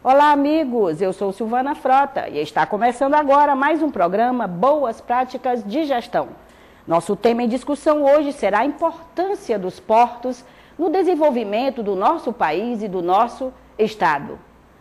Olá, amigos, eu sou Silvana Frota e está começando agora mais um programa Boas Práticas de Gestão. Nosso tema em discussão hoje será a importância dos portos no desenvolvimento do nosso país e do nosso estado.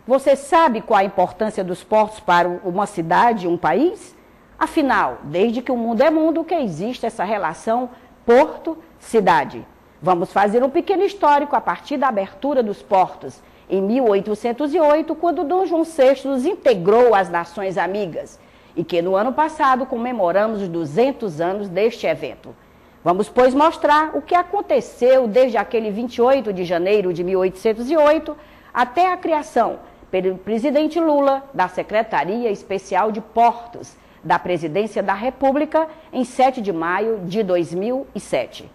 Você sabe qual a importância dos portos para uma cidade, um país? Afinal, desde que o mundo é mundo, que existe essa relação porto-cidade. Vamos fazer um pequeno histórico a partir da abertura dos portos, em 1808, quando Dom João VI nos integrou às Nações Amigas, e que no ano passado comemoramos os 200 anos deste evento. Vamos, pois, mostrar o que aconteceu desde aquele 28 de janeiro de 1808 até a criação, pelo presidente Lula, da Secretaria Especial de Portos, da Presidência da República, em 7 de maio de 2007.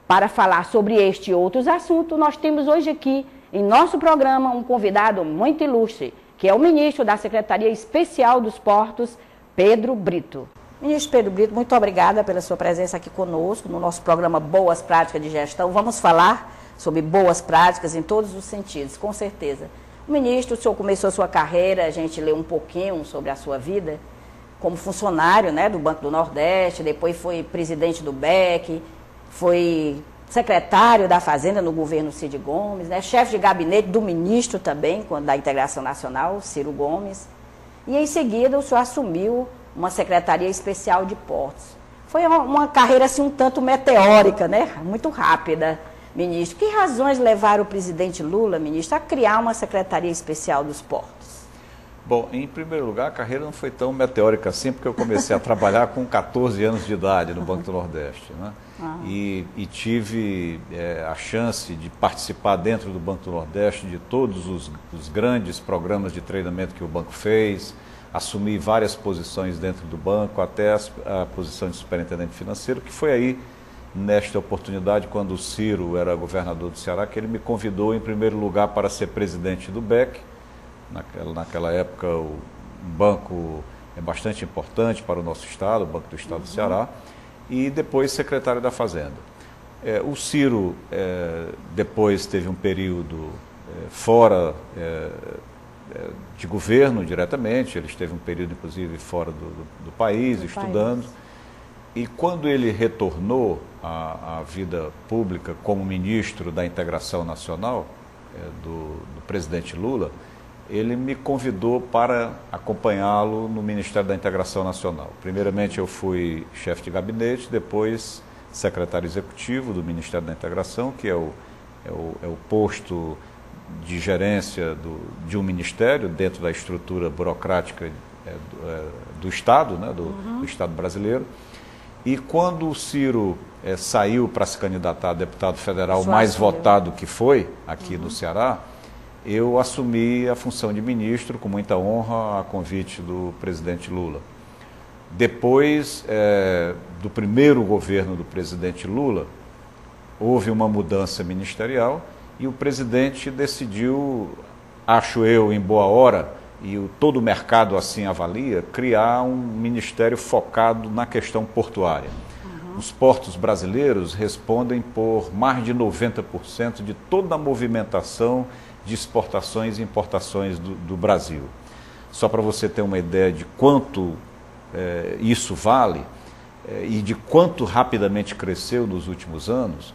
Para falar sobre este e outros assuntos, nós temos hoje aqui, em nosso programa, um convidado muito ilustre, que é o ministro da Secretaria Especial dos Portos, Pedro Brito. Ministro Pedro Brito, muito obrigada pela sua presença aqui conosco, no nosso programa Boas Práticas de Gestão. Vamos falar sobre boas práticas em todos os sentidos, com certeza. Ministro, o senhor começou a sua carreira, a gente leu um pouquinho sobre a sua vida, como funcionário, né, do Banco do Nordeste, depois foi presidente do BEC, foi secretário da Fazenda no governo Cid Gomes, né, chefe de gabinete do ministro também, da Integração Nacional, Ciro Gomes. E em seguida o senhor assumiu uma Secretaria Especial de Portos. Foi uma carreira assim um tanto meteórica, né, muito rápida, ministro. Que razões levaram o presidente Lula, ministro, a criar uma Secretaria Especial dos Portos? Bom, em primeiro lugar, a carreira não foi tão meteórica assim, porque eu comecei a trabalhar com 14 anos de idade no Banco do Nordeste, né? E tive a chance de participar dentro do Banco do Nordeste de todos os grandes programas de treinamento que o banco fez, assumi várias posições dentro do banco, até a posição de superintendente financeiro, que foi aí, nesta oportunidade, quando o Ciro era governador do Ceará, que ele me convidou em primeiro lugar para ser presidente do BEC. Naquela época, o banco é bastante importante para o nosso estado, o Banco do Estado do Ceará, e depois secretário da Fazenda. O Ciro depois teve um período fora de governo diretamente, ele esteve um período, inclusive, fora do país, estudando. E quando ele retornou à vida pública como ministro da Integração Nacional, do presidente Lula, ele me convidou para acompanhá-lo no Ministério da Integração Nacional. Primeiramente eu fui chefe de gabinete, depois secretário executivo do Ministério da Integração, que é o posto de gerência de um ministério dentro da estrutura burocrática do Estado, né, do Estado brasileiro. E quando o Ciro saiu para se candidatar a deputado federal mais votado que foi aqui no Ceará, eu assumi a função de ministro com muita honra a convite do presidente Lula. Depois do primeiro governo do presidente Lula, houve uma mudança ministerial e o presidente decidiu, acho eu, em boa hora, e todo o mercado assim avalia, criar um ministério focado na questão portuária. Os portos brasileiros respondem por mais de 90% de toda a movimentação de exportações e importações do Brasil. Só para você ter uma ideia de quanto isso vale e de quanto rapidamente cresceu nos últimos anos,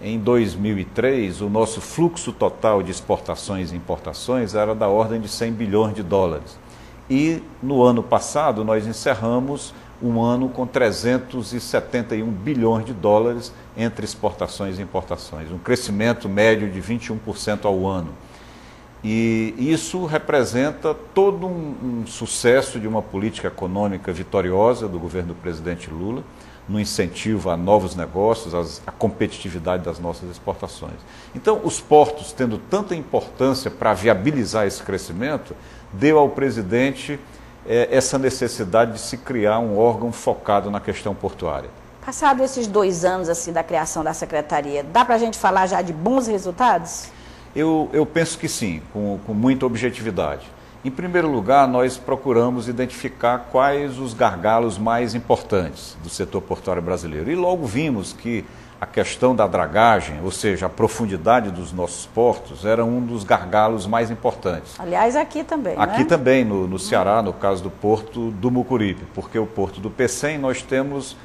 em 2003 o nosso fluxo total de exportações e importações era da ordem de 100 bilhões de dólares. E no ano passado nós encerramos um ano com 371 bilhões de dólares entre exportações e importações, um crescimento médio de 21% ao ano. E isso representa todo um sucesso de uma política econômica vitoriosa do governo do presidente Lula, no incentivo a novos negócios, a competitividade das nossas exportações. Então, os portos, tendo tanta importância para viabilizar esse crescimento, deu ao presidente essa necessidade de se criar um órgão focado na questão portuária. Passado esses 2 anos assim, da criação da Secretaria, dá para a gente falar já de bons resultados? Eu penso que sim, com muita objetividade. Em primeiro lugar, nós procuramos identificar quais os gargalos mais importantes do setor portuário brasileiro. E logo vimos que a questão da dragagem, ou seja, a profundidade dos nossos portos, era um dos gargalos mais importantes. Aliás, aqui também, Aqui né? também, no Ceará, no caso do porto do Mucuripe, porque o porto do Pecém nós temos,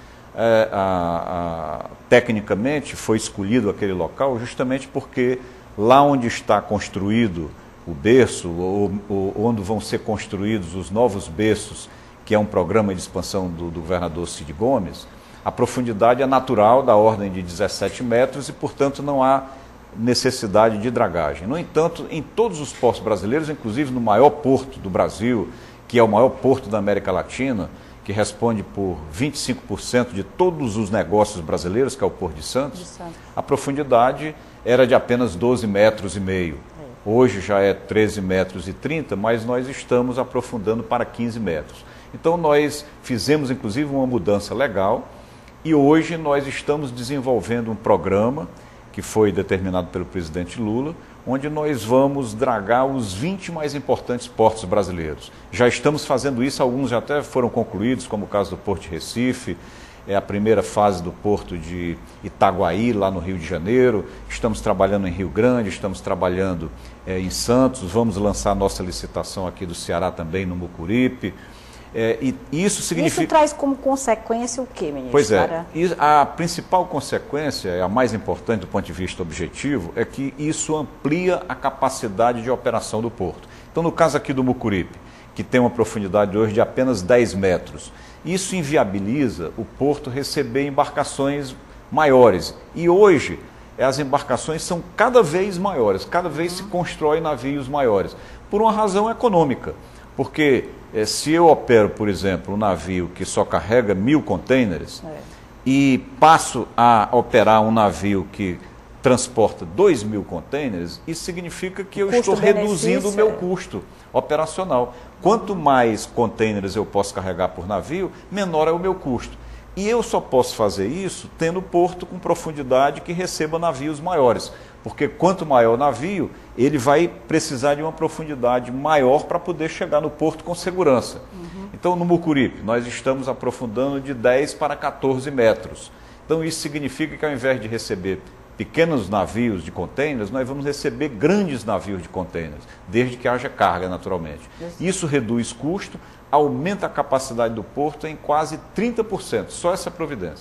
tecnicamente, foi escolhido aquele local justamente porque lá onde está construído o berço, ou onde vão ser construídos os novos berços, que é um programa de expansão do governador Cid Gomes, a profundidade é natural, da ordem de 17 metros, e, portanto, não há necessidade de dragagem. No entanto, em todos os portos brasileiros, inclusive no maior porto do Brasil, que é o maior porto da América Latina, que responde por 25% de todos os negócios brasileiros, que é o Porto de Santos, a profundidade era de apenas 12,5 metros. Hoje já é 13,30 metros, mas nós estamos aprofundando para 15 metros. Então nós fizemos inclusive uma mudança legal e hoje nós estamos desenvolvendo um programa que foi determinado pelo presidente Lula, onde nós vamos dragar os 20 mais importantes portos brasileiros. Já estamos fazendo isso, alguns já até foram concluídos, como o caso do Porto de Recife, é a primeira fase do Porto de Itaguaí, lá no Rio de Janeiro. Estamos trabalhando em Rio Grande, estamos trabalhando em Santos, vamos lançar a nossa licitação aqui do Ceará também, no Mucuripe. E isso significa... Isso traz como consequência o quê, ministro? Pois é, a principal consequência, a mais importante do ponto de vista objetivo, é que isso amplia a capacidade de operação do porto. Então, no caso aqui do Mucuripe, que tem uma profundidade hoje de apenas 10 metros, isso inviabiliza o porto receber embarcações maiores. E hoje, as embarcações são cada vez maiores, cada vez se constrói navios maiores, por uma razão econômica. Porque se eu opero, por exemplo, um navio que só carrega 1.000 contêineres e passo a operar um navio que transporta 2.000 contêineres, isso significa que eu estou reduzindo o meu custo operacional. Quanto mais contêineres eu posso carregar por navio, menor é o meu custo. E eu só posso fazer isso tendo porto com profundidade que receba navios maiores. Porque quanto maior o navio, ele vai precisar de uma profundidade maior para poder chegar no porto com segurança. Então, no Mucuripe, nós estamos aprofundando de 10 para 14 metros. Então, isso significa que ao invés de receber pequenos navios de contêineres, nós vamos receber grandes navios de contêineres, desde que haja carga, naturalmente. Isso reduz custo, aumenta a capacidade do porto em quase 30%, só essa providência.